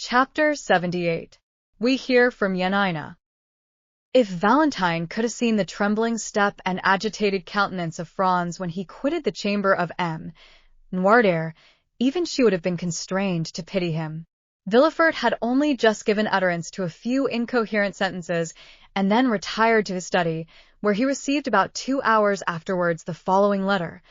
Chapter 78. We hear from Yanina. If Valentine could have seen the trembling step and agitated countenance of Franz when he quitted the chamber of M. Noirtier, even she would have been constrained to pity him. Villefort had only just given utterance to a few incoherent sentences and then retired to his study, where he received about 2 hours afterwards the following letter.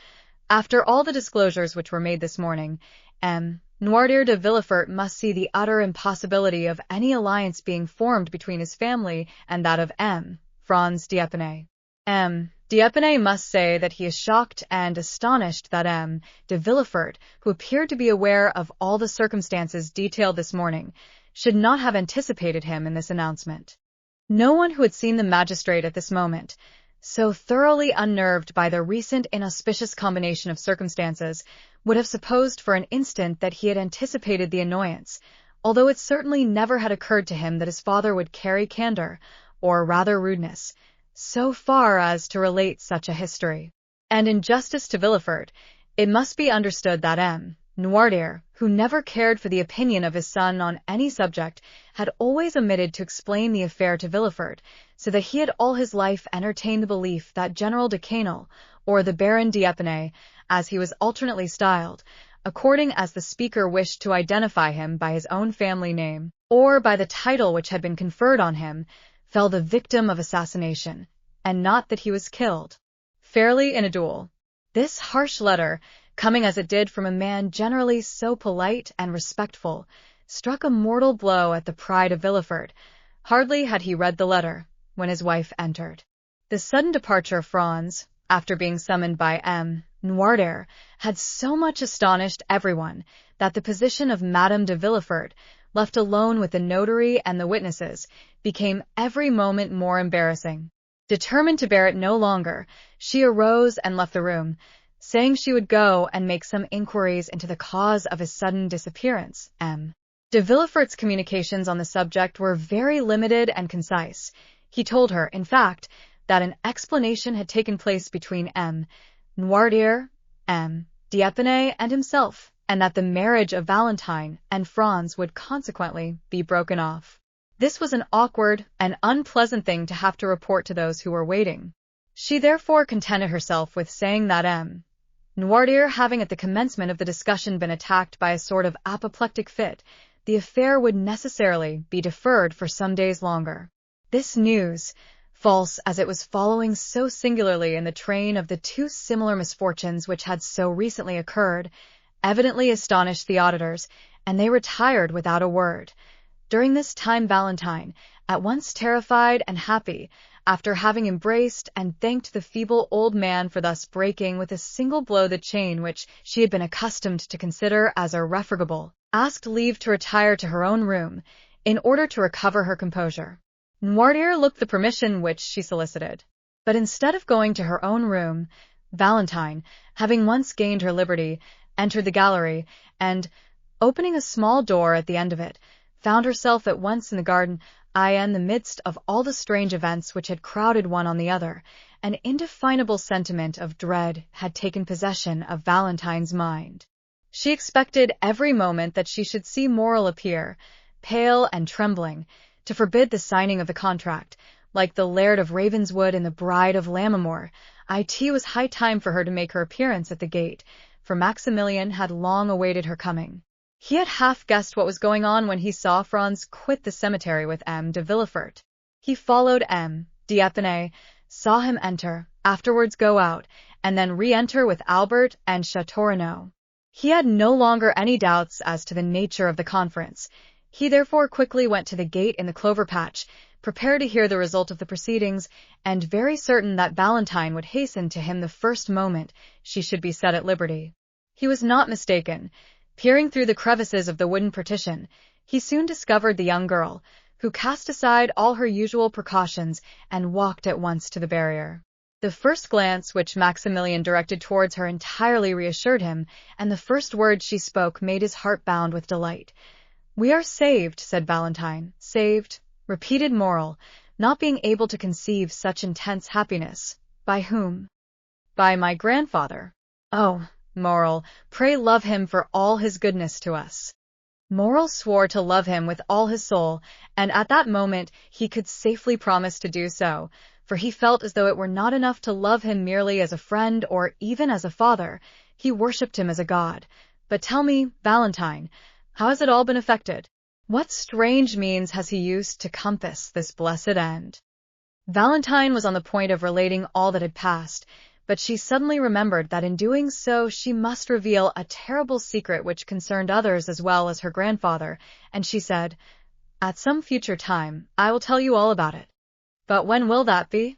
After all the disclosures which were made this morning, M. Noirtier de Villefort must see the utter impossibility of any alliance being formed between his family and that of M. Franz d'Épinay. M. d'Épinay must say that he is shocked and astonished that M. de Villefort, who appeared to be aware of all the circumstances detailed this morning, should not have anticipated him in this announcement. No one who had seen the magistrate at this moment, so thoroughly unnerved by the recent inauspicious combination of circumstances, would have supposed for an instant that he had anticipated the annoyance, although it certainly never had occurred to him that his father would carry candor, or rather rudeness, so far as to relate such a history. And in justice to Villefort, it must be understood that M. Noirtier, who never cared for the opinion of his son on any subject, had always omitted to explain the affair to Villefort, so that he had all his life entertained the belief that General de Quesnel, or the Baron d'Épinay, as he was alternately styled, according as the speaker wished to identify him by his own family name, or by the title which had been conferred on him, fell the victim of assassination, and not that he was killed fairly in a duel. This harsh letter, coming as it did from a man generally so polite and respectful, struck a mortal blow at the pride of Villefort. Hardly had he read the letter, when his wife entered. The sudden departure of Franz, after being summoned by M. Noirtier, had so much astonished everyone that the position of Madame de Villefort, left alone with the notary and the witnesses, became every moment more embarrassing. Determined to bear it no longer, she arose and left the room, saying she would go and make some inquiries into the cause of his sudden disappearance. M. de Villefort's communications on the subject were very limited and concise. He told her, in fact, that an explanation had taken place between M. Noirtier, M. d'Épinay, and himself, and that the marriage of Valentine and Franz would consequently be broken off. This was an awkward and unpleasant thing to have to report to those who were waiting. She therefore contented herself with saying that M. Noirtier, having at the commencement of the discussion been attacked by a sort of apoplectic fit, the affair would necessarily be deferred for some days longer. This news, false as it was following so singularly in the train of the two similar misfortunes which had so recently occurred, evidently astonished the auditors, and they retired without a word. During this time Valentine, at once terrified and happy, after having embraced and thanked the feeble old man for thus breaking with a single blow the chain which she had been accustomed to consider as irrefragable, asked leave to retire to her own room, in order to recover her composure. Noirtier looked the permission which she solicited. But instead of going to her own room, Valentine, having once gained her liberty, entered the gallery, and, opening a small door at the end of it, found herself at once in the garden. In the midst of all the strange events which had crowded one on the other, an indefinable sentiment of dread had taken possession of Valentine's mind. She expected every moment that she should see Morel appear, pale and trembling, to forbid the signing of the contract, like the Laird of Ravenswood and the Bride of Lammermoor. It was high time for her to make her appearance at the gate, for Maximilian had long awaited her coming. He had half guessed what was going on when he saw Franz quit the cemetery with M. de Villefort. He followed M. d'Épinay, saw him enter, afterwards go out, and then re-enter with Albert and Châteaurenaud. He had no longer any doubts as to the nature of the conference. He therefore quickly went to the gate in the clover patch, prepared to hear the result of the proceedings, and very certain that Valentine would hasten to him the first moment she should be set at liberty. He was not mistaken. Peering through the crevices of the wooden partition, he soon discovered the young girl, who cast aside all her usual precautions and walked at once to the barrier. The first glance which Maximilian directed towards her entirely reassured him, and the first words she spoke made his heart bound with delight. "We are saved," said Valentine. "Saved," repeated Morel, not being able to conceive such intense happiness. "By whom?" "By my grandfather." "Oh, Morel, pray love him for all his goodness to us." Morel swore to love him with all his soul, and at that moment he could safely promise to do so, for he felt as though it were not enough to love him merely as a friend or even as a father. He worshipped him as a god. But tell me, Valentine, how has it all been effected? What strange means has he used to compass this blessed end? Valentine was on the point of relating all that had passed, but she suddenly remembered that in doing so she must reveal a terrible secret which concerned others as well as her grandfather, and she said, "At some future time, I will tell you all about it." "But when will that be?"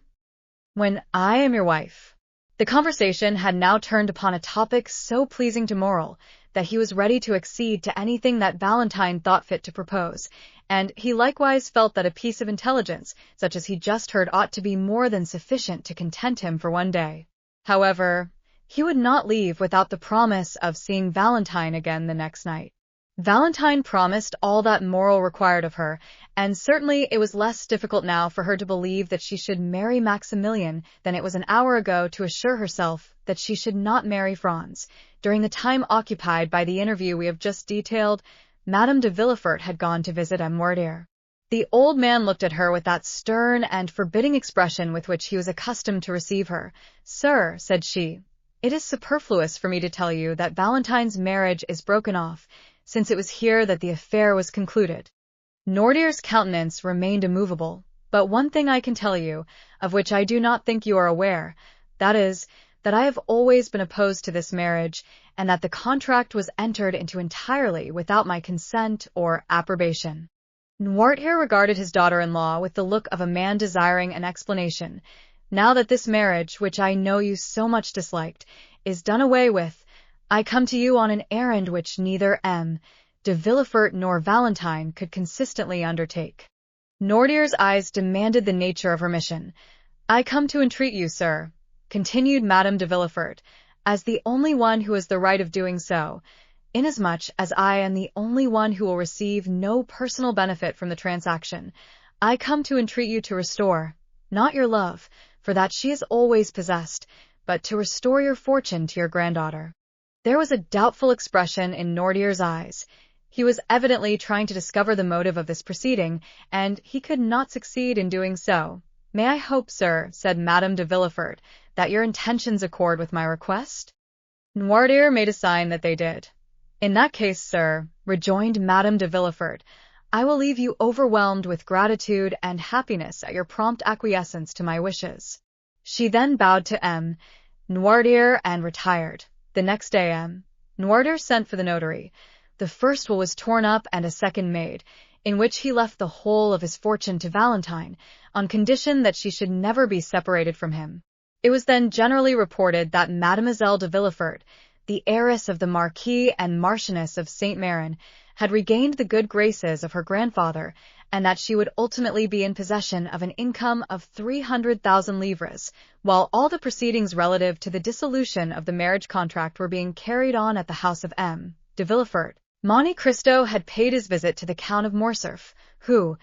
"When I am your wife." The conversation had now turned upon a topic so pleasing to Morel that he was ready to accede to anything that Valentine thought fit to propose, and he likewise felt that a piece of intelligence, such as he just heard, ought to be more than sufficient to content him for one day. However, he would not leave without the promise of seeing Valentine again the next night. Valentine promised all that Morel required of her, and certainly it was less difficult now for her to believe that she should marry Maximilian than it was an hour ago to assure herself that she should not marry Franz. During the time occupied by the interview we have just detailed, Madame de Villefort had gone to visit Monte. The old man looked at her with that stern and forbidding expression with which he was accustomed to receive her. "Sir," said she, "it is superfluous for me to tell you that Valentine's marriage is broken off, since it was here that the affair was concluded." Nordier's countenance remained immovable, but one thing I can tell you, of which I do not think you are aware, that is, that I have always been opposed to this marriage, and that the contract was entered into entirely without my consent or approbation. Noirtier regarded his daughter-in-law with the look of a man desiring an explanation. "Now that this marriage, which I know you so much disliked, is done away with, I come to you on an errand which neither M. de Villefort nor Valentine could consistently undertake." Nordier's eyes demanded the nature of her mission. "I come to entreat you, sir," continued Madame de Villefort, "as the only one who has the right of doing so, inasmuch as I am the only one who will receive no personal benefit from the transaction. I come to entreat you to restore, not your love, for that she is always possessed, but to restore your fortune to your granddaughter." There was a doubtful expression in Nordier's eyes. He was evidently trying to discover the motive of this proceeding, and he could not succeed in doing so. "May I hope, sir," said Madame de Villefort, "that your intentions accord with my request?" Noirtier made a sign that they did. "In that case, sir," rejoined Madame de Villefort, "I will leave you overwhelmed with gratitude and happiness at your prompt acquiescence to my wishes." She then bowed to M. Noirtier and retired. The next day Noirtier sent for the notary. The first will was torn up and a second made, in which he left the whole of his fortune to Valentine, on condition that she should never be separated from him. It was then generally reported that Mademoiselle de Villefort, the heiress of the Marquis and Marchioness of Saint Méran, had regained the good graces of her grandfather, and that she would ultimately be in possession of an income of 300,000 livres, while all the proceedings relative to the dissolution of the marriage contract were being carried on at the house of M. de Villefort. Monte Cristo had paid his visit to the Count of Morcerf, who,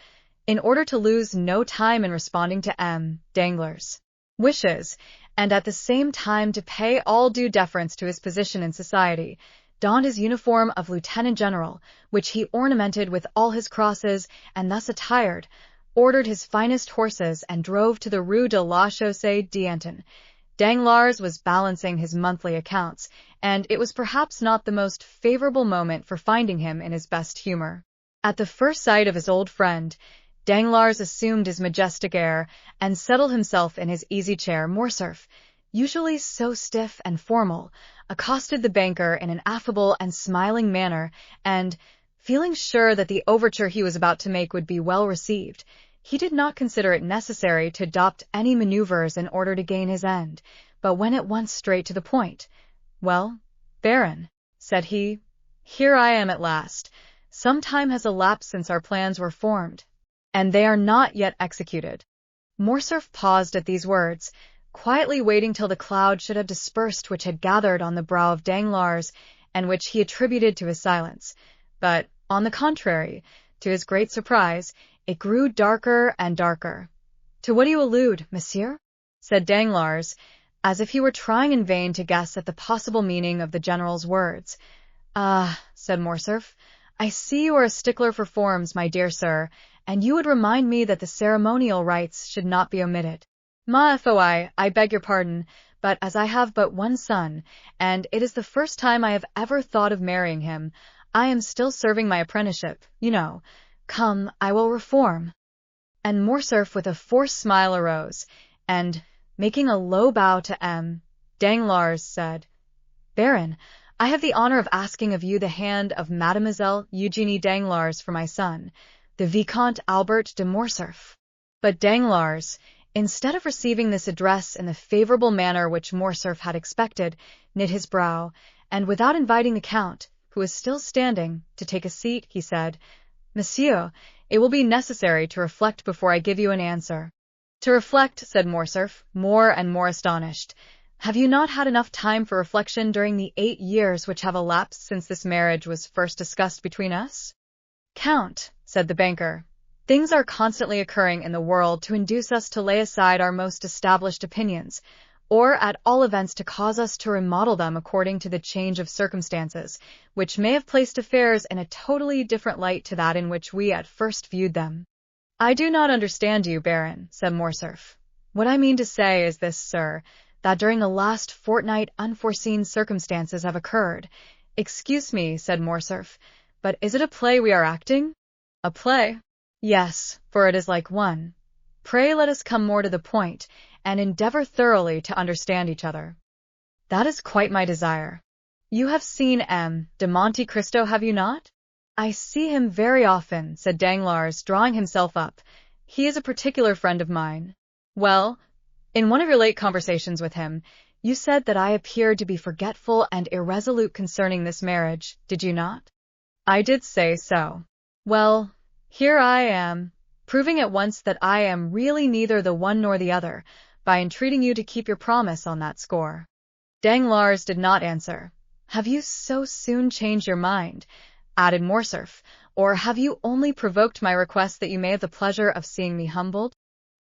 in order to lose no time in responding to M. Danglars' wishes, and at the same time to pay all due deference to his position in society, donned his uniform of lieutenant general, which he ornamented with all his crosses, and thus attired, ordered his finest horses and drove to the Rue de la Chaussée d'Antin. Danglars was balancing his monthly accounts, and it was perhaps not the most favorable moment for finding him in his best humor. At the first sight of his old friend, Danglars assumed his majestic air and settled himself in his easy chair. Morcerf, usually so stiff and formal, accosted the banker in an affable and smiling manner, and, feeling sure that the overture he was about to make would be well received, he did not consider it necessary to adopt any maneuvers in order to gain his end, but went at once straight to the point. "Well, Baron," said he, "here I am at last. Some time has elapsed since our plans were formed, and they are not yet executed." Morcerf paused at these words, quietly waiting till the cloud should have dispersed which had gathered on the brow of Danglars, and which he attributed to his silence. But, on the contrary, to his great surprise, it grew darker and darker. "To what do you allude, monsieur?" said Danglars, as if he were trying in vain to guess at the possible meaning of the general's words. "Ah," said Morcerf, I see you are a stickler for forms, my dear sir, and you would remind me that the ceremonial rites should not be omitted. Ma foi, I beg your pardon, but as I have but one son, and it is the first time I have ever thought of marrying him, I am still serving my apprenticeship, you know. Come, I will reform. And Morcerf with a forced smile arose, and, making a low bow to M. Danglars, said, Baron, I have the honor of asking of you the hand of Mademoiselle Eugénie Danglars for my son, the Vicomte Albert de Morcerf. But Danglars, instead of receiving this address in the favorable manner which Morcerf had expected, knit his brow, and without inviting the Count, who was still standing, to take a seat, he said, Monsieur, it will be necessary to reflect before I give you an answer. To reflect, said Morcerf, more and more astonished. Have you not had enough time for reflection during the 8 years which have elapsed since this marriage was first discussed between us? Count, said the banker, things are constantly occurring in the world to induce us to lay aside our most established opinions, or at all events to cause us to remodel them according to the change of circumstances, which may have placed affairs in a totally different light to that in which we at first viewed them. I do not understand you, Baron, said Morcerf. What I mean to say is this, sir, that during the last fortnight unforeseen circumstances have occurred. Excuse me, said Morcerf, but is it a play we are acting? A play? Yes, for it is like one. Pray let us come more to the point, and endeavor thoroughly to understand each other. That is quite my desire. You have seen M. de Monte Cristo, have you not? I see him very often, said Danglars, drawing himself up. He is a particular friend of mine. Well, in one of your late conversations with him, you said that I appeared to be forgetful and irresolute concerning this marriage, did you not? I did say so. Well, here I am, proving at once that I am really neither the one nor the other, by entreating you to keep your promise on that score. Danglars did not answer. Have you so soon changed your mind? Added Morcerf, or have you only provoked my request that you may have the pleasure of seeing me humbled?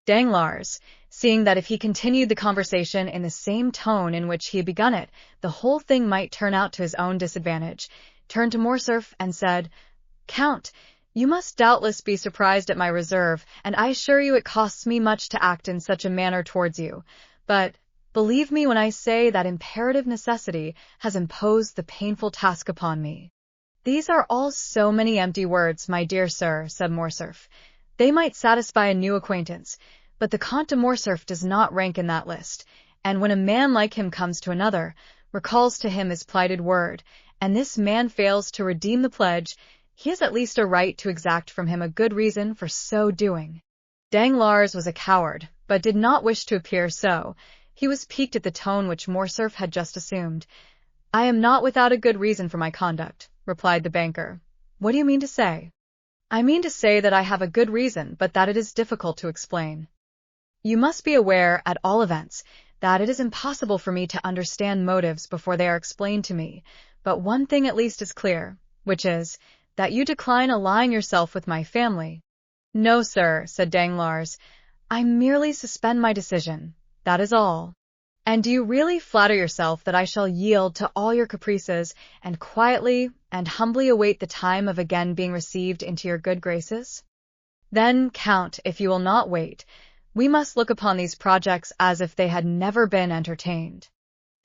Danglars, seeing that if he continued the conversation in the same tone in which he had begun it, the whole thing might turn out to his own disadvantage, turned to Morcerf and said, Count, you must doubtless be surprised at my reserve, and I assure you it costs me much to act in such a manner towards you. But believe me when I say that imperative necessity has imposed the painful task upon me. These are all so many empty words, my dear sir, said Morcerf. They might satisfy a new acquaintance, but the Comte de Morcerf does not rank in that list, and when a man like him comes to another, recalls to him his plighted word, and this man fails to redeem the pledge, he has at least a right to exact from him a good reason for so doing. Danglars was a coward, but did not wish to appear so. He was piqued at the tone which Morcerf had just assumed. I am not without a good reason for my conduct, replied the banker. What do you mean to say? I mean to say that I have a good reason, but that it is difficult to explain. You must be aware, at all events, that it is impossible for me to understand motives before they are explained to me, but one thing at least is clear, which is, that you decline allying yourself with my family. No, sir, said Danglars, I merely suspend my decision, that is all. And do you really flatter yourself that I shall yield to all your caprices, and quietly and humbly await the time of again being received into your good graces? Then, Count, if you will not wait, we must look upon these projects as if they had never been entertained.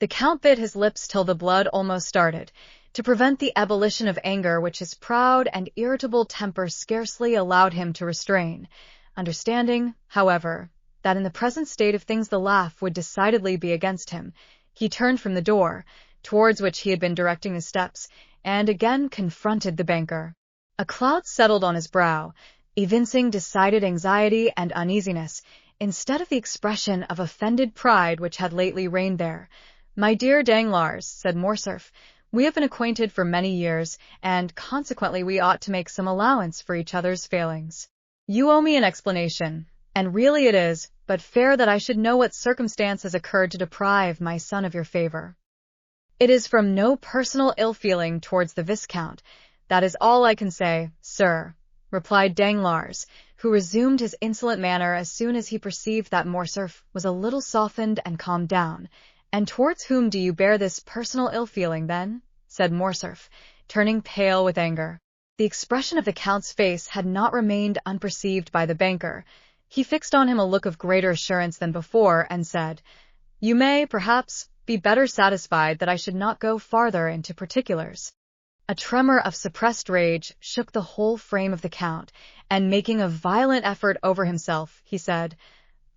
The Count bit his lips till the blood almost started, to prevent the ebullition of anger which his proud and irritable temper scarcely allowed him to restrain, understanding, however, that in the present state of things the laugh would decidedly be against him. He turned from the door, towards which he had been directing his steps, and again confronted the banker. A cloud settled on his brow, evincing decided anxiety and uneasiness, instead of the expression of offended pride which had lately reigned there. My dear Danglars, said Morcerf, we have been acquainted for many years, and consequently we ought to make some allowance for each other's failings. You owe me an explanation, and really it is but fair that I should know what circumstance has occurred to deprive my son of your favor. It is from no personal ill-feeling towards the Viscount. That is all I can say, sir, replied Danglars, who resumed his insolent manner as soon as he perceived that Morcerf was a little softened and calmed down. And towards whom do you bear this personal ill-feeling, then? Said Morcerf, turning pale with anger. The expression of the Count's face had not remained unperceived by the banker. He fixed on him a look of greater assurance than before, and said, "You may, perhaps, be better satisfied that I should not go farther into particulars." A tremor of suppressed rage shook the whole frame of the Count, and making a violent effort over himself, he said,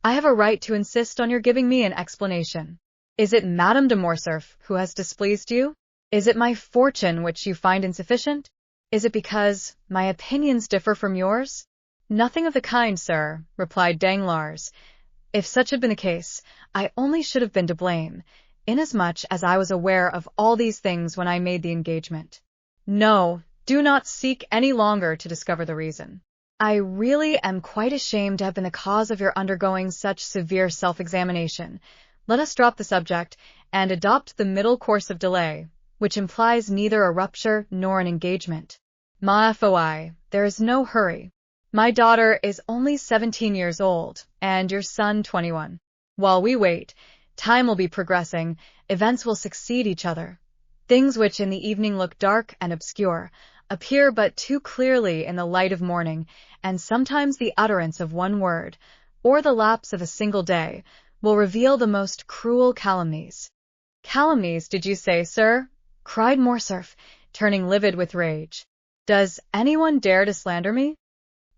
"I have a right to insist on your giving me an explanation. Is it Madame de Morcerf who has displeased you? Is it my fortune which you find insufficient? Is it because my opinions differ from yours?" "Nothing of the kind, sir," replied Danglars. "If such had been the case, I only should have been to blame, inasmuch as I was aware of all these things when I made the engagement. No, do not seek any longer to discover the reason. I really am quite ashamed to have been the cause of your undergoing such severe self-examination. Let us drop the subject, and adopt the middle course of delay, which implies neither a rupture nor an engagement. Ma foi, there is no hurry. My daughter is only 17 years old, and your son 21. While we wait, time will be progressing, events will succeed each other. Things which in the evening look dark and obscure appear but too clearly in the light of morning, and sometimes the utterance of one word, or the lapse of a single day, will reveal the most cruel calumnies." "Calumnies, did you say, sir?" cried Morcerf, turning livid with rage. "Does anyone dare to slander me?"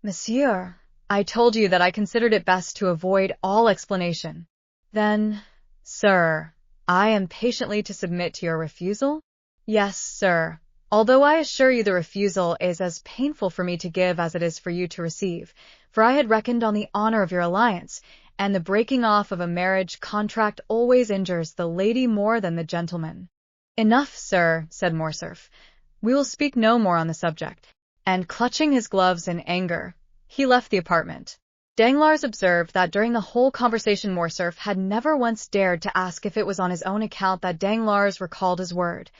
"Monsieur, I told you that I considered it best to avoid all explanation." "Then, sir, I am patiently to submit to your refusal?" "Yes, sir, although I assure you the refusal is as painful for me to give as it is for you to receive, for I had reckoned on the honor of your alliance, and the breaking off of a marriage contract always injures the lady more than the gentleman." "Enough, sir," said Morcerf. "We will speak no more on the subject." And clutching his gloves in anger, he left the apartment. Danglars observed that during the whole conversation Morcerf had never once dared to ask if it was on his own account that Danglars recalled his word.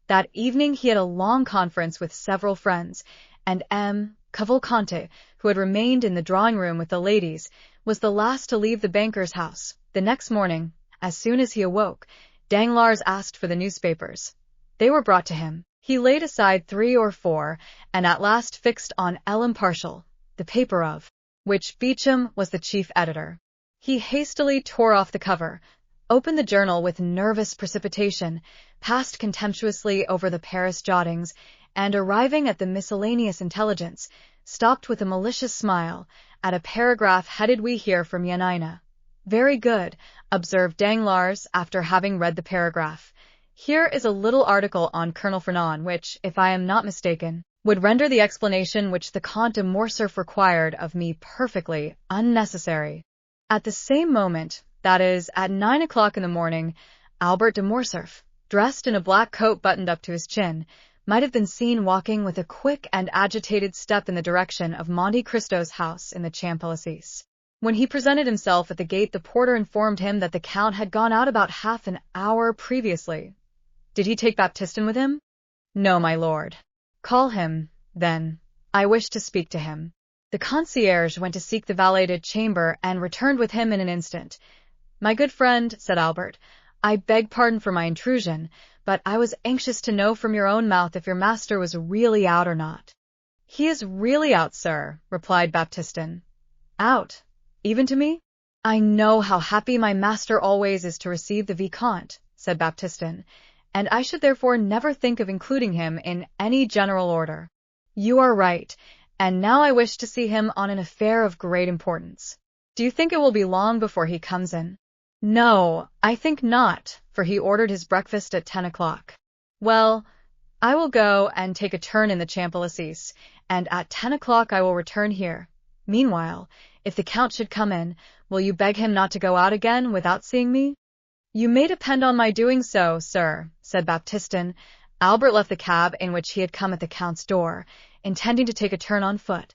That evening he had a long conference with several friends, and M. Cavalcanti, who had remained in the drawing-room with the ladies, was the last to leave the banker's house. The next morning, as soon as he awoke, Danglars asked for the newspapers. They were brought to him. He laid aside 3 or 4, and at last fixed on L'Impartial, the paper of which Beauchamp was the chief editor. He hastily tore off the cover, opened the journal with nervous precipitation, passed contemptuously over the Paris jottings, and arriving at the miscellaneous intelligence, stopped with a malicious smile at a paragraph headed "We hear from Yanina." "Very good," observed Danglars after having read the paragraph. "Here is a little article on Colonel Fernand which, if I am not mistaken, would render the explanation which the Comte de Morcerf required of me perfectly unnecessary." At the same moment, that is, at 9 o'clock in the morning, Albert de Morcerf, dressed in a black coat buttoned up to his chin, might have been seen walking with a quick and agitated step in the direction of Monte Cristo's house in the Champs-Élysées. When he presented himself at the gate, the porter informed him that the Count had gone out about half an hour previously. "Did he take Baptistin with him?" "No, my lord." "Call him, then. I wish to speak to him." The concierge went to seek the valeted chamber and returned with him in an instant. "My good friend," said Albert, "I beg pardon for my intrusion, but I was anxious to know from your own mouth if your master was really out or not." "He is really out, sir," replied Baptistin. "Out? Even to me?" "I know how happy my master always is to receive the Vicomte," said Baptistin, "and I should therefore never think of including him in any general order." "You are right, and now I wish to see him on an affair of great importance." "Do you think it will be long before he comes in?" "No, I think not, for he ordered his breakfast at 10 o'clock. "Well, I will go and take a turn in the Champs-Élysées, and at 10 o'clock I will return here. Meanwhile, if the Count should come in, will you beg him not to go out again without seeing me?" "You may depend on my doing so, sir," said Baptistin. Albert left the cab in which he had come at the Count's door, intending to take a turn on foot.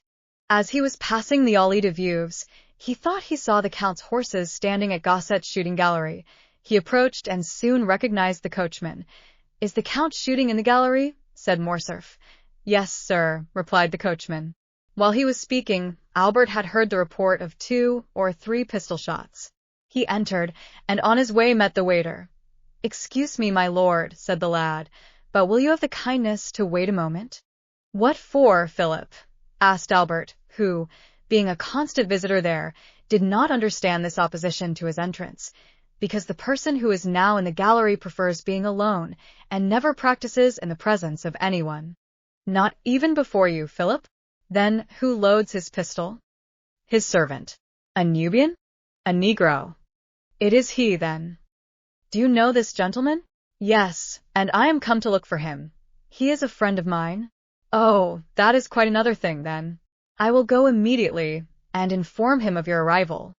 As he was passing the Allée de Veuves, he thought he saw the Count's horses standing at Gosset's shooting gallery. He approached and soon recognized the coachman. "Is the Count shooting in the gallery?" said Morcerf. "Yes, sir," replied the coachman. While he was speaking, Albert had heard the report of 2 or 3 pistol shots. He entered, and on his way met the waiter. "Excuse me, my lord," said the lad, "but will you have the kindness to wait a moment?" What for, Philip? Asked Albert, who, being a constant visitor there, did not understand this opposition to his entrance, because the person who is now in the gallery prefers being alone and never practices in the presence of anyone. Not even before you, Philip? Then who loads his pistol? His servant. A Nubian? A Negro. It is he, then. Do you know this gentleman? Yes, and I am come to look for him. He is a friend of mine. Oh, that is quite another thing, then. I will go immediately and inform him of your arrival.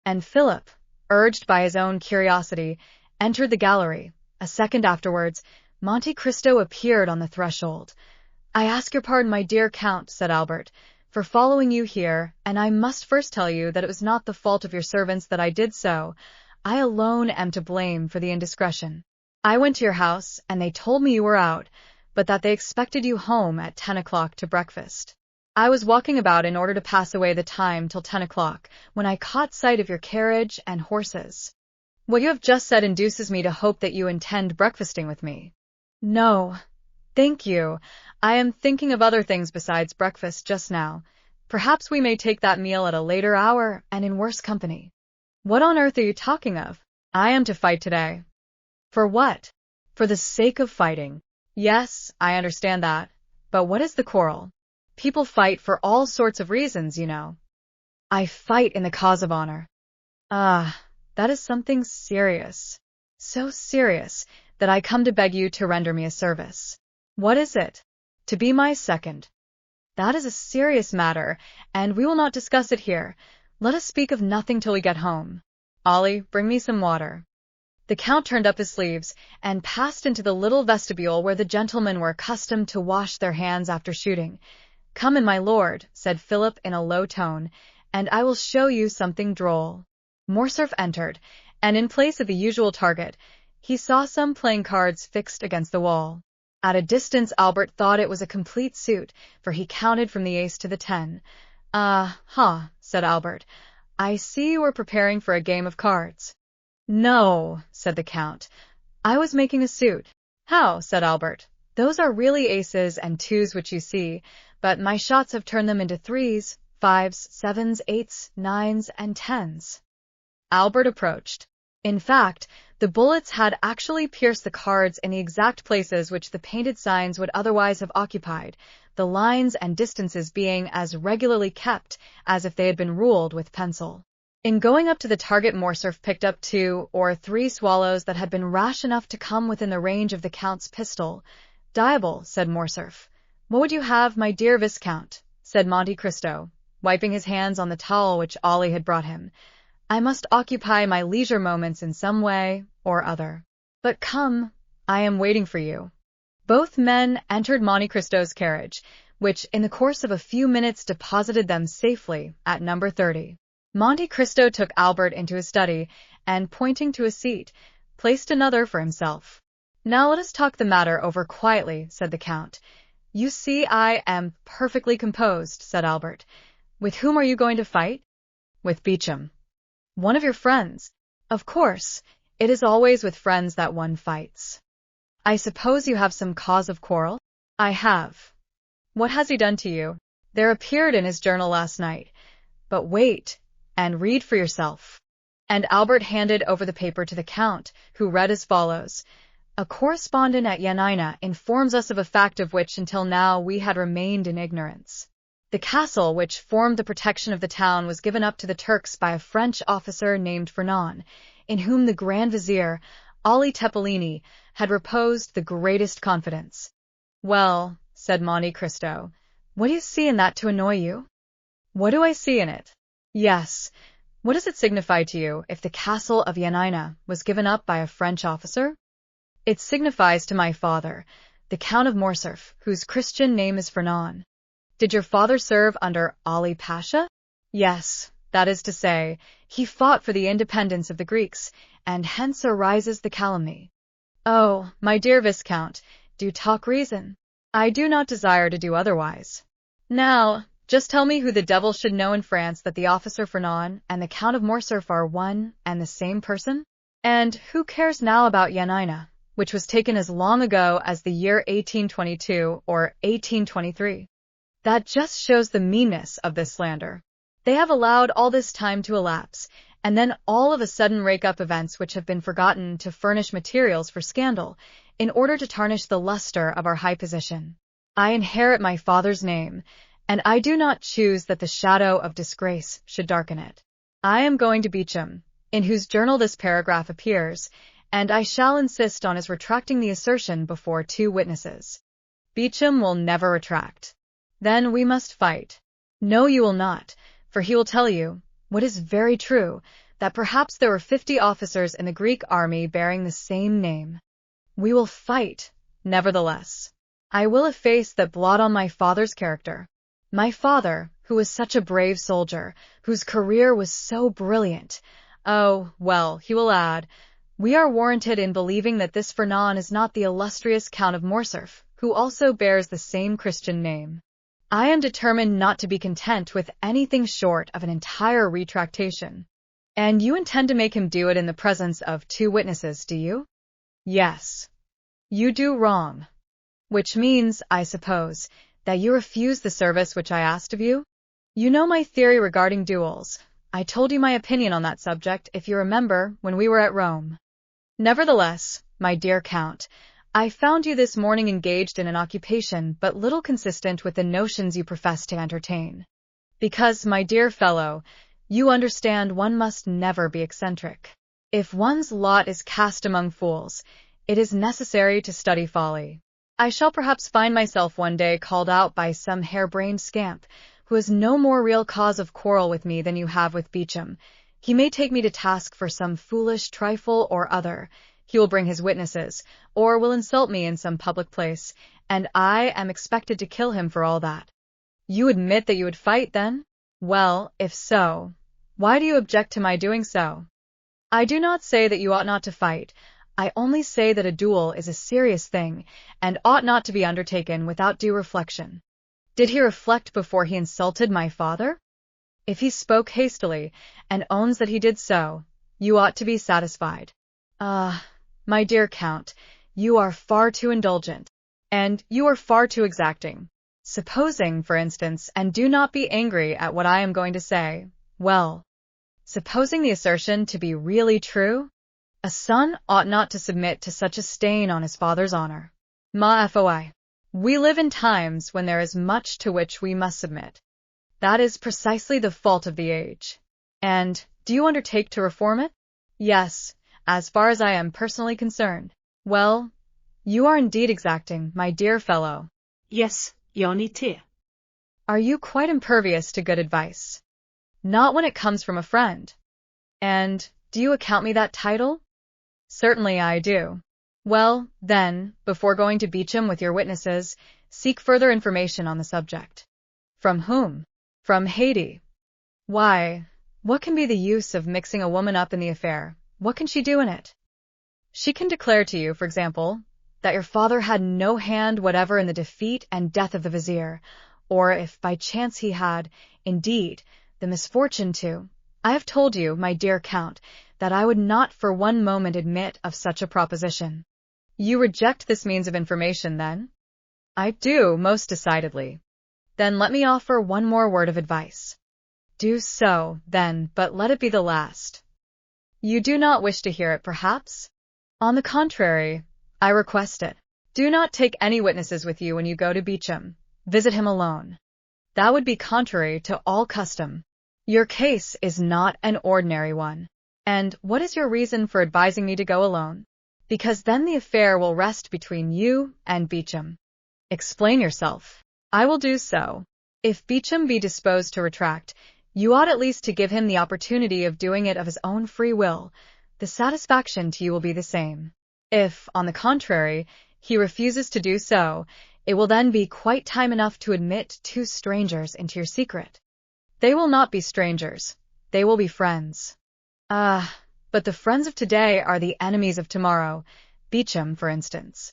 And Philip, urged by his own curiosity, entered the gallery. A second afterwards, Monte Cristo appeared on the threshold. I ask your pardon, my dear Count, said Albert, for following you here, and I must first tell you that it was not the fault of your servants that I did so. I alone am to blame for the indiscretion. I went to your house, and they told me you were out, but that they expected you home at 10 o'clock to breakfast. I was walking about in order to pass away the time till 10 o'clock, when I caught sight of your carriage and horses. What you have just said induces me to hope that you intend breakfasting with me. No, thank you. I am thinking of other things besides breakfast just now. Perhaps we may take that meal at a later hour and in worse company. What on earth are you talking of? I am to fight today. For what? For the sake of fighting. Yes, I understand that. But what is the quarrel? People fight for all sorts of reasons, you know. I fight in the cause of honor. Ah, that is something serious. So serious that I come to beg you to render me a service. What is it? To be my second. That is a serious matter, and we will not discuss it here. Let us speak of nothing till we get home. Ollie, bring me some water. The Count turned up his sleeves and passed into the little vestibule where the gentlemen were accustomed to wash their hands after shooting. Come in, my lord, said Philip in a low tone, and I will show you something droll. Morcerf entered, and in place of the usual target, he saw some playing cards fixed against the wall. At a distance Albert thought it was a complete suit, for he counted from the ace to the 10. Ah, said Albert, I see you were preparing for a game of cards. No, said the Count, I was making a suit. How? Said Albert. Those are really aces and twos which you see, but my shots have turned them into 3s, 5s, 7s, 8s, 9s, and 10s. Albert approached. In fact, the bullets had actually pierced the cards in the exact places which the painted signs would otherwise have occupied, the lines and distances being as regularly kept as if they had been ruled with pencil. In going up to the target, Morcerf picked up 2 or 3 swallows that had been rash enough to come within the range of the Count's pistol. Diable, said Morcerf. What would you have, my dear Viscount? Said Monte Cristo, wiping his hands on the towel which Ollie had brought him. I must occupy my leisure moments in some way or other. But come, I am waiting for you. Both men entered Monte Cristo's carriage, which in the course of a few minutes deposited them safely at number 30. Monte Cristo took Albert into his study, and pointing to a seat, placed another for himself. Now let us talk the matter over quietly, said the Count. You see I am perfectly composed, said Albert. With whom are you going to fight? With Beauchamp. One of your friends. Of course, it is always with friends that one fights. I suppose you have some cause of quarrel? I have. What has he done to you? There appeared in his journal last night. But wait, and read for yourself. And Albert handed over the paper to the Count, who read as follows. A correspondent at Yanina informs us of a fact of which until now we had remained in ignorance. The castle which formed the protection of the town was given up to the Turks by a French officer named Fernand, in whom the Grand Vizier, Ali Tepelini, had reposed the greatest confidence. Well, said Monte Cristo, what do you see in that to annoy you? What do I see in it? Yes. What does it signify to you if the castle of Yanina was given up by a French officer? It signifies to my father, the Count of Morcerf, whose Christian name is Fernand. Did your father serve under Ali Pasha? Yes, that is to say, he fought for the independence of the Greeks, and hence arises the calumny. Oh, my dear Viscount, do talk reason. I do not desire to do otherwise. Now, just tell me who the devil should know in France that the officer Fernand and the Count of Morcerf are one and the same person? And who cares now about Yanina? which was taken as long ago as the year 1822 or 1823. That just shows the meanness of this slander. They have allowed all this time to elapse, and then all of a sudden rake up events which have been forgotten to furnish materials for scandal, in order to tarnish the luster of our high position. I inherit my father's name, and I do not choose that the shadow of disgrace should darken it. I am going to Beecham, in whose journal this paragraph appears, and I shall insist on his retracting the assertion before 2 witnesses. Beecham will never retract. Then we must fight. No, you will not, for he will tell you, what is very true, that perhaps there were 50 officers in the Greek army bearing the same name. We will fight, nevertheless. I will efface that blot on my father's character. My father, who was such a brave soldier, whose career was so brilliant. Oh, well, he will add, we are warranted in believing that this Fernand is not the illustrious Count of Morcerf, who also bears the same Christian name. I am determined not to be content with anything short of an entire retractation. And you intend to make him do it in the presence of 2 witnesses, do you? Yes. You do wrong. Which means, I suppose, that you refuse the service which I asked of you? You know my theory regarding duels. I told you my opinion on that subject, if you remember, when we were at Rome. Nevertheless, my dear Count, I found you this morning engaged in an occupation but little consistent with the notions you profess to entertain. Because, my dear fellow, you understand one must never be eccentric. If one's lot is cast among fools, it is necessary to study folly. I shall perhaps find myself one day called out by some harebrained scamp, who has no more real cause of quarrel with me than you have with Beecham. He may take me to task for some foolish trifle or other. He will bring his witnesses, or will insult me in some public place, and I am expected to kill him for all that. You admit that you would fight, then? Well, if so, why do you object to my doing so? I do not say that you ought not to fight. I only say that a duel is a serious thing, and ought not to be undertaken without due reflection. Did he reflect before he insulted my father? If he spoke hastily, and owns that he did so, you ought to be satisfied. My dear Count, you are far too indulgent, and you are far too exacting. Supposing, for instance, and do not be angry at what I am going to say, well, supposing the assertion to be really true, a son ought not to submit to such a stain on his father's honor. Ma foi. We live in times when there is much to which we must submit. That is precisely the fault of the age. And, do you undertake to reform it? Yes, as far as I am personally concerned. Well, you are indeed exacting, my dear fellow. Yes, Yanina. Are you quite impervious to good advice? Not when it comes from a friend. And, do you account me that title? Certainly I do. Well, then, before going to Beecham with your witnesses, seek further information on the subject. From whom? From Haydée. Why, what can be the use of mixing a woman up in the affair? What can she do in it? She can declare to you, for example, that your father had no hand whatever in the defeat and death of the vizier, or if by chance he had, indeed, the misfortune to. I have told you, my dear Count, that I would not for one moment admit of such a proposition. You reject this means of information, then? I do, most decidedly. Then let me offer one more word of advice. Do so, then, but let it be the last. You do not wish to hear it, perhaps? On the contrary, I request it. Do not take any witnesses with you when you go to Beecham. Visit him alone. That would be contrary to all custom. Your case is not an ordinary one. And what is your reason for advising me to go alone? Because then the affair will rest between you and Beecham. Explain yourself. I will do so. If Beecham be disposed to retract, you ought at least to give him the opportunity of doing it of his own free will. The satisfaction to you will be the same. If, on the contrary, he refuses to do so, it will then be quite time enough to admit 2 strangers into your secret. They will not be strangers. They will be friends. But the friends of today are the enemies of tomorrow, Beecham, for instance.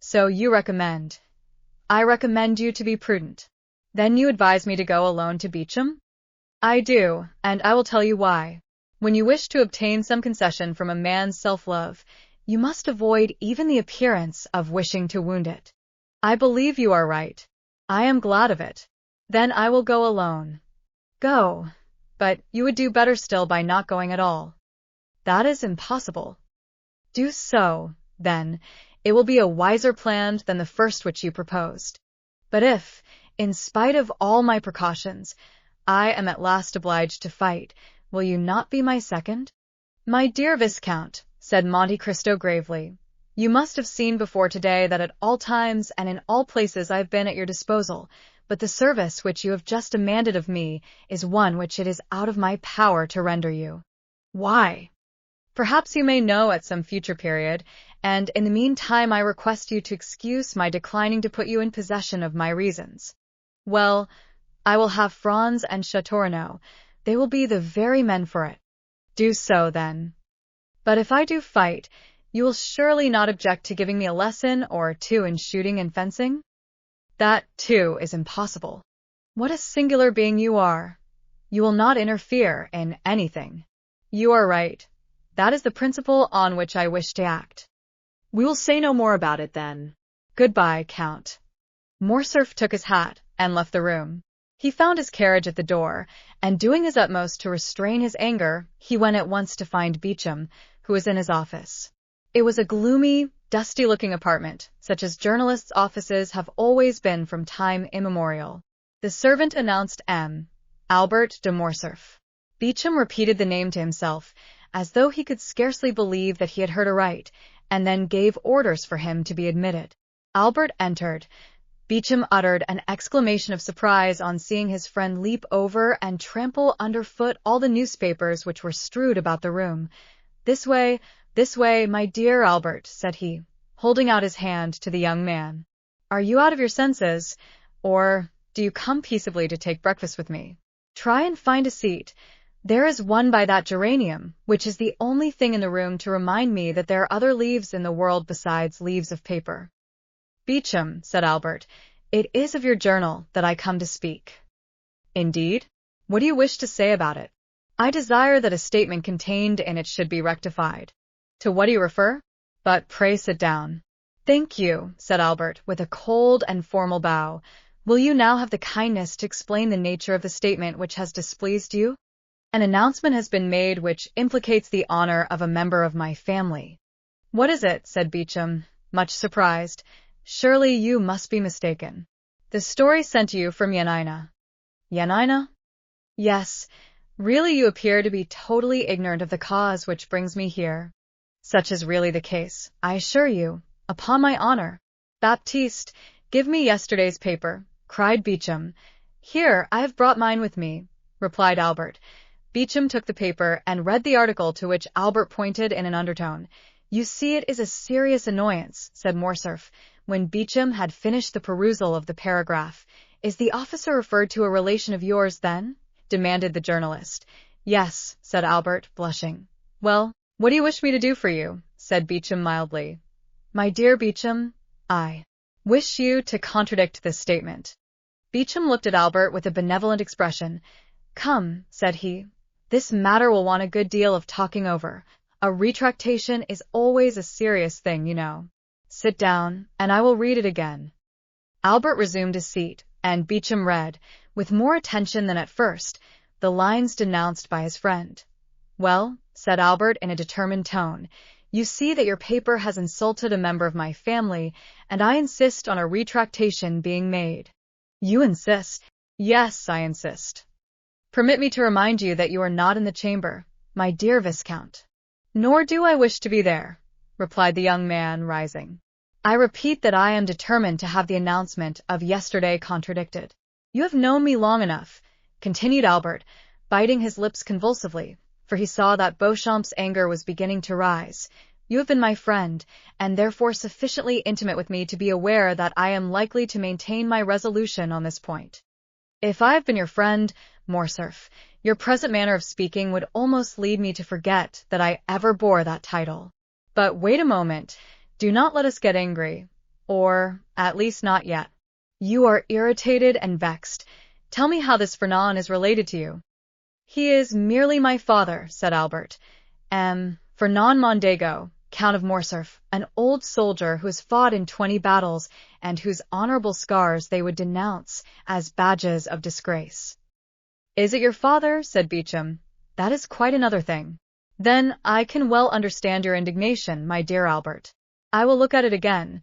So you recommend. I recommend you to be prudent. Then you advise me to go alone to Beecham? I do, and I will tell you why. When you wish to obtain some concession from a man's self-love, You must avoid even the appearance of wishing to wound it. I believe you are right. I am glad of it. Then I will go alone. Go. But you would do better still by not going at all. That is impossible. Do so, then. It will be a wiser plan than the first which you proposed. But if, in spite of all my precautions, I am at last obliged to fight, will you not be my second? My dear Viscount, said Monte Cristo gravely, you must have seen before today that at all times and in all places I have been at your disposal, but the service which you have just demanded of me is one which it is out of my power to render you. Why? Perhaps you may know at some future period, and in the meantime I request you to excuse my declining to put you in possession of my reasons. Well, I will have Franz and Châteaurenaud. They will be the very men for it. Do so, then. But if I do fight, you will surely not object to giving me a lesson or two in shooting and fencing? That, too, is impossible. What a singular being you are! You will not interfere in anything. You are right. That is the principle on which I wish to act. We will say no more about it, then. Goodbye, Count. Morcerf took his hat and left the room. He found his carriage at the door, and doing his utmost to restrain his anger, he went at once to find Beauchamp, who was in his office. It was a gloomy, dusty-looking apartment, such as journalists' offices have always been from time immemorial. The servant announced Albert de Morcerf. Beauchamp repeated the name to himself, as though he could scarcely believe that he had heard aright, and then gave orders for him to be admitted. Albert entered. Beauchamp uttered an exclamation of surprise on seeing his friend leap over and trample underfoot all the newspapers which were strewed about the room. This way, my dear Albert," said he, holding out his hand to the young man. "Are you out of your senses, or do you come peaceably to take breakfast with me? Try and find a seat. There is one by that geranium, which is the only thing in the room to remind me that there are other leaves in the world besides leaves of paper." "Beauchamp," said Albert, "it is of your journal that I come to speak." "Indeed? What do you wish to say about it?" "I desire that a statement contained in it should be rectified." "To what do you refer? But pray sit down." "Thank you," said Albert, with a cold and formal bow. "Will you now have the kindness to explain the nature of the statement which has displeased you? An announcement has been made which implicates the honor of a member of my family." "What is it?" said Beauchamp, much surprised. "Surely you must be mistaken. The story sent to you from Yanina." "Yanina?" "Yes. Really you appear to be totally ignorant of the cause which brings me here." "Such is really the case, I assure you, upon my honor." "Baptiste, give me yesterday's paper," cried Beauchamp. "Here, I have brought mine with me," replied Albert. Beauchamp took the paper and read the article to which Albert pointed in an undertone. "You see it is a serious annoyance," said Morcerf, when Beauchamp had finished the perusal of the paragraph. "Is the officer referred to a relation of yours, then?" demanded the journalist. "Yes," said Albert, blushing. "Well, what do you wish me to do for you?" said Beauchamp mildly. "My dear Beauchamp, I wish you to contradict this statement." Beauchamp looked at Albert with a benevolent expression. "Come," said he, "this matter will want a good deal of talking over. A retractation is always a serious thing, you know. Sit down, and I will read it again." Albert resumed his seat, and Beauchamp read, with more attention than at first, the lines denounced by his friend. "Well," said Albert in a determined tone, "you see that your paper has insulted a member of my family, and I insist on a retractation being made." "You insist?" "Yes, I insist." "Permit me to remind you that you are not in the chamber, my dear Viscount." "Nor do I wish to be there," replied the young man, rising. "I repeat that I am determined to have the announcement of yesterday contradicted." "You have known me long enough," continued Albert, biting his lips convulsively, for he saw that Beauchamp's anger was beginning to rise. "You have been my friend, and therefore sufficiently intimate with me to be aware that I am likely to maintain my resolution on this point." "If I have been your friend, Morcerf, your present manner of speaking would almost lead me to forget that I ever bore that title. But wait a moment. Do not let us get angry, or at least not yet. You are irritated and vexed. Tell me how this Fernand is related to you." "He is merely my father," said Albert. "Fernand Mondego, Count of Morcerf, an old soldier who has fought in 20 battles and whose honorable scars they would denounce as badges of disgrace. Is it your father? Said Beauchamp. That is quite another thing. Then I can well understand your indignation, my dear Albert. I will look at it again.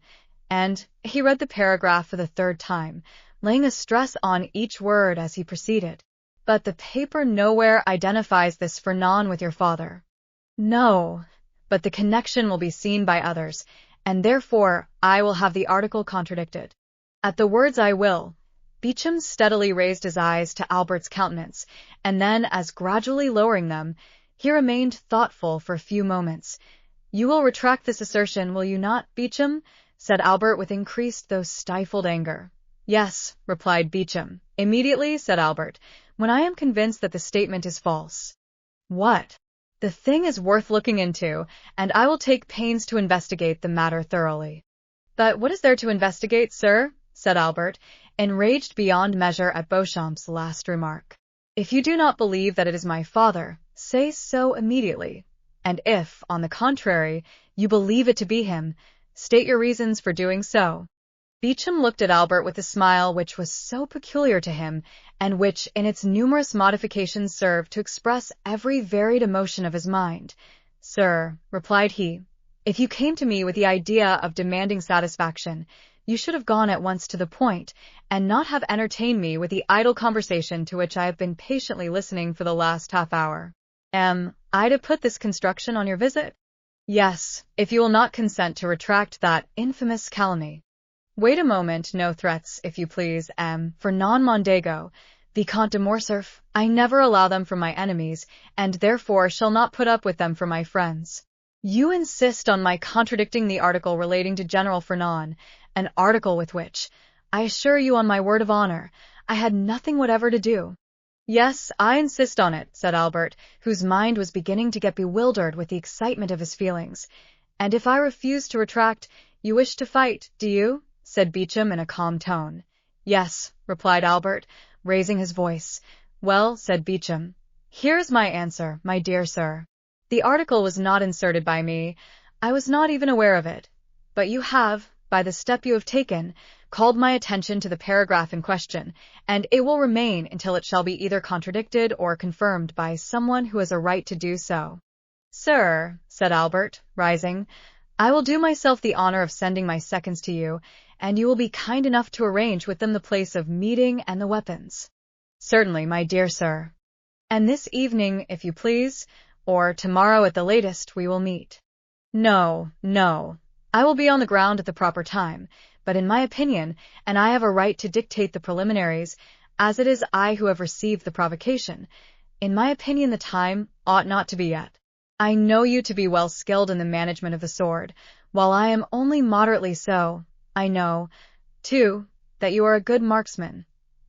And he read the paragraph for the third time, laying a stress on each word as he proceeded. But the paper nowhere identifies this Fernand with your father. No, but the connection will be seen by others, and therefore I will have the article contradicted. At the words I will, Beauchamp steadily raised his eyes to Albert's countenance, and then, as gradually lowering them, he remained thoughtful for a few moments. You will retract this assertion, will you not, Beauchamp? Said Albert with increased though stifled anger. Yes, replied Beauchamp. Immediately, said Albert, when I am convinced that the statement is false. What? The thing is worth looking into, and I will take pains to investigate the matter thoroughly. But what is there to investigate, sir? Said Albert, enraged beyond measure at Beauchamp's last remark. If you do not believe that it is my father, say so immediately. And if, on the contrary, you believe it to be him, state your reasons for doing so. Beauchamp looked at Albert with a smile which was so peculiar to him, and which in its numerous modifications served to express every varied emotion of his mind. Sir, replied he, if you came to me with the idea of demanding satisfaction, you should have gone at once to the point, and not have entertained me with the idle conversation to which I have been patiently listening for the last half-hour. Am I to put this construction on your visit? Yes, if you will not consent to retract that infamous calumny. Wait a moment, no threats, if you please, Fernand Mondego, Vicomte de Morcerf. I never allow them from my enemies, and therefore shall not put up with them from my friends. You insist on my contradicting the article relating to General Fernand, an article with which, I assure you on my word of honor, I had nothing whatever to do. Yes, I insist on it, said Albert, whose mind was beginning to get bewildered with the excitement of his feelings. And if I refuse to retract, you wish to fight, do you? Said Beauchamp in a calm tone. Yes, replied Albert, raising his voice. Well, said Beauchamp, here is my answer, my dear sir. The article was not inserted by me. I was not even aware of it. But you have, by the step you have taken, called my attention to the paragraph in question, and it will remain until it shall be either contradicted or confirmed by someone who has a right to do so. Sir, said Albert, rising, I will do myself the honor of sending my seconds to you, and you will be kind enough to arrange with them the place of meeting and the weapons. Certainly, my dear sir. And this evening, if you please, or tomorrow at the latest, we will meet. No, no. I will be on the ground at the proper time, but in my opinion, and I have a right to dictate the preliminaries, as it is I who have received the provocation, in my opinion the time ought not to be yet. I know you to be well skilled in the management of the sword, while I am only moderately so. I know, too, that you are a good marksman.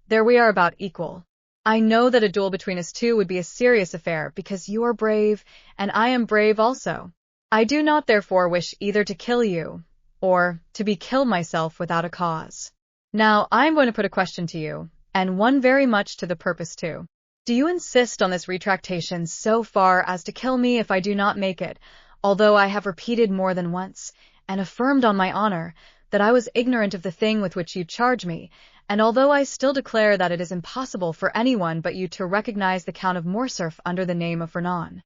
There we are about equal. I know that a duel between us two would be a serious affair, because you are brave, and I am brave also. I do not therefore wish either to kill you, or to be killed myself without a cause. Now I am going to put a question to you, and one very much to the purpose too. Do you insist on this retractation so far as to kill me if I do not make it, although I have repeated more than once, and affirmed on my honor, that I was ignorant of the thing with which you charge me, and although I still declare that it is impossible for anyone but you to recognize the Count of Morcerf under the name of Fernand?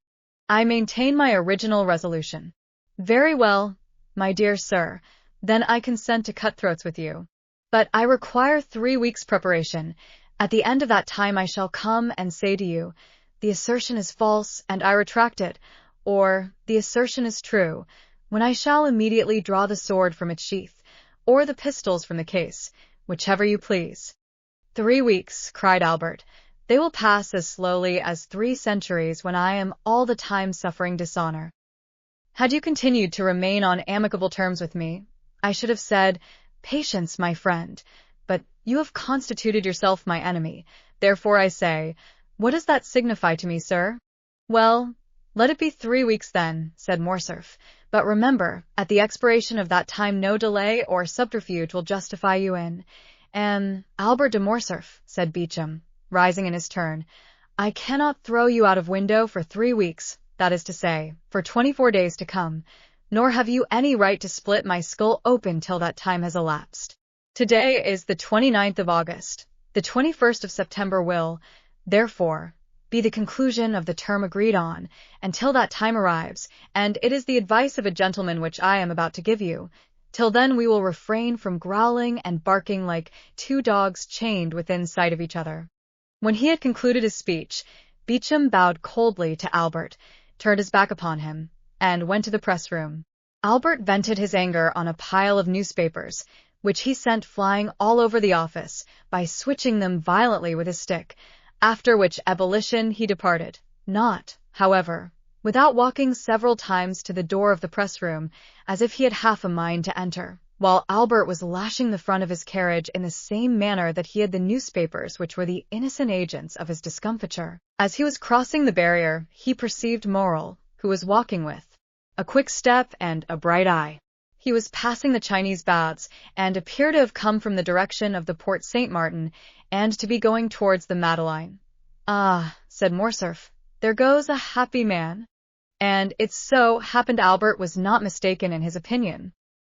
I maintain my original resolution. Very well, my dear sir, then I consent to cutthroats with you. But I require 3 weeks' preparation. At the end of that time I shall come and say to you, the assertion is false, and I retract it, or the assertion is true, when I shall immediately draw the sword from its sheath, or the pistols from the case, whichever you please. 3 weeks, cried Albert. They will pass as slowly as 3 centuries when I am all the time suffering dishonor. Had you continued to remain on amicable terms with me, I should have said, patience, my friend, but you have constituted yourself my enemy. Therefore I say, what does that signify to me, sir? Well, let it be 3 weeks then, said Morcerf, but remember, at the expiration of that time no delay or subterfuge will justify you in. Albert de Morcerf, said Beauchamp, rising in his turn, I cannot throw you out of window for 3 weeks, that is to say, for 24 days to come. nor have you any right to split my skull open till that time has elapsed. Today is the 29th of August. The 21st of September will, therefore, be the conclusion of the term agreed on, until that time arrives, and it is the advice of a gentleman which I am about to give you. Till then we will refrain from growling and barking like two dogs chained within sight of each other. When he had concluded his speech, Beauchamp bowed coldly to Albert, turned his back upon him, and went to the press room. Albert vented his anger on a pile of newspapers, which he sent flying all over the office by switching them violently with his stick, after which ebullition he departed, not, however, without walking several times to the door of the press room, as if he had half a mind to enter, while Albert was lashing the front of his carriage in the same manner that he had the newspapers which were the innocent agents of his discomfiture. As he was crossing the barrier, he perceived Morel, who was walking with a quick step and a bright eye. He was passing the Chinese baths, and appeared to have come from the direction of the Porte Saint-Martin, and to be going towards the Madeleine. "Ah," said Morcerf, "there goes a happy man." And it so happened Albert was not mistaken in his opinion.